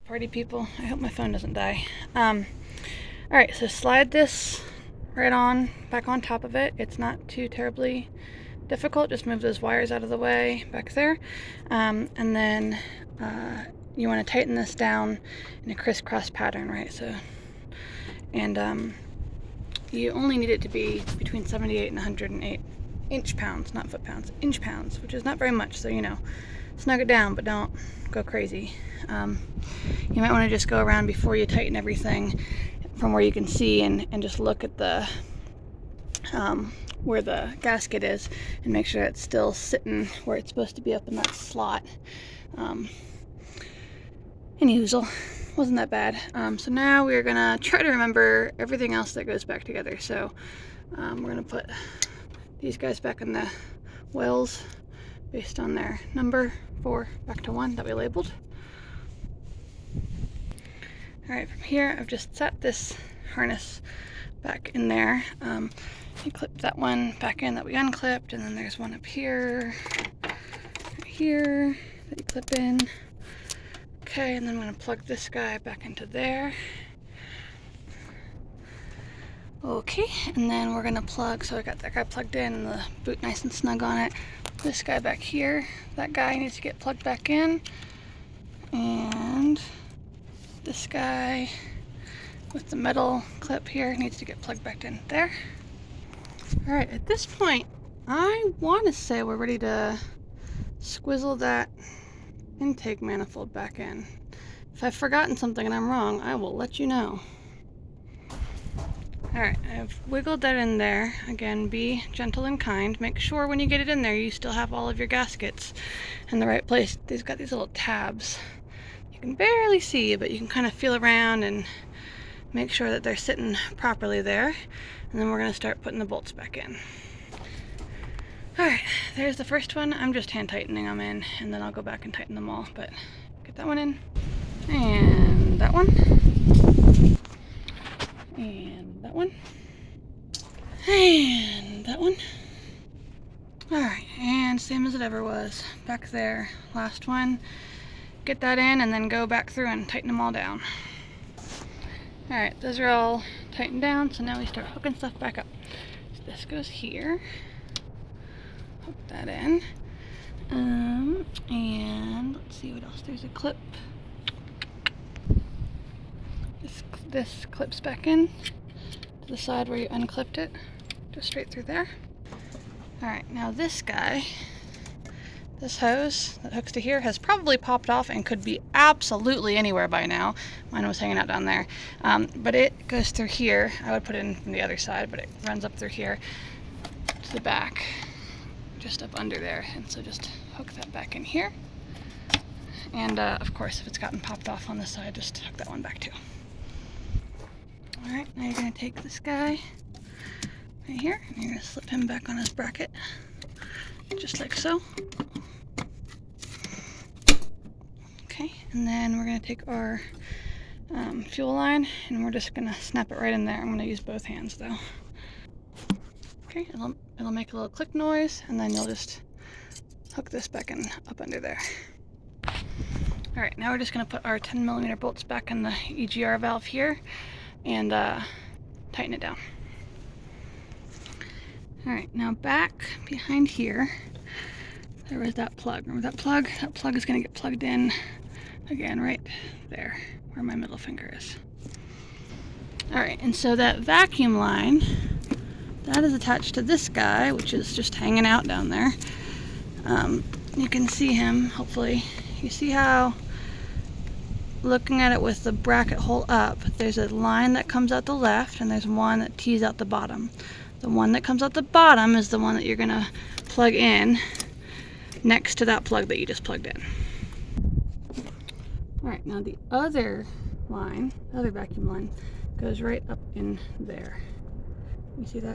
Party people, I hope my phone doesn't die. Alright, so slide this right on, back on top of it. It's not too terribly difficult, just move those wires out of the way back there. And then you want to tighten this down in a crisscross pattern, right? So, and you only need it to be between 78 and 108 inch pounds, not foot pounds, inch pounds, which is not very much, so snug it down, but don't go crazy. You might want to just go around before you tighten everything from where you can see and just look at the where the gasket is and make sure it's still sitting where it's supposed to be up in that slot. Anyhoozle, wasn't that bad. So now we're gonna try to remember everything else that goes back together. So we're gonna put these guys back in the wells based on their number 4 back to 1 that we labeled. Alright, from here I've just set this harness back in there. You clip that one back in that we unclipped, and then there's one up here, right here, that you clip in. Okay, and then I'm going to plug this guy back into there. Okay, and then we're going to plug, so I got that guy plugged in and the boot nice and snug on it. This guy back here, that guy needs to get plugged back in. And this guy with the metal clip here needs to get plugged back in there. Alright, at this point, I want to say we're ready to squizzle that intake manifold back in. If I've forgotten something and I'm wrong, I will let you know. Alright, I've wiggled that in there. Again, be gentle and kind. Make sure when you get it in there, you still have all of your gaskets in the right place. They've got these little tabs. You can barely see, but you can kind of feel around and make sure that they're sitting properly there. And then we're going to start putting the bolts back in. Alright, there's the first one. I'm just hand tightening them in, and then I'll go back and tighten them all. But get that one in. And that one. And that one. And that one. Alright, and same as it ever was. Back there. Last one. Get that in, and then go back through and tighten them all down. Alright, those are all tightened down, so now we start hooking stuff back up. So this goes here. Hook that in. And let's see what else. There's a clip. This clips back in to the side where you unclipped it. Just straight through there. Alright, now this guy, this hose that hooks to here has probably popped off and could be absolutely anywhere by now. Mine was hanging out down there. But it goes through here. I would put it in from the other side, but it runs up through here to the back, just up under there. And so just hook that back in here. And of course, if it's gotten popped off on the side, just hook that one back too. Alright, now you're going to take this guy right here, and you're going to slip him back on his bracket, just like so. Okay, and then we're going to take our fuel line, and we're just going to snap it right in there. I'm going to use both hands though. Okay, it'll make a little click noise, and then you'll just hook this back in up under there. Alright, now we're just going to put our 10mm bolts back in the EGR valve here and tighten it down. Alright, now back behind here, there was that plug. Remember that plug? That plug is going to get plugged in again right there where my middle finger is. Alright, and so that vacuum line, that is attached to this guy, which is just hanging out down there. You can see him, hopefully. You see how, looking at it with the bracket hole up, there's a line that comes out the left and there's one that tees out the bottom. The one that comes out the bottom is the one that you're going to plug in next to that plug that you just plugged in. Alright, now the other line, the other vacuum line, goes right up in there. You see that?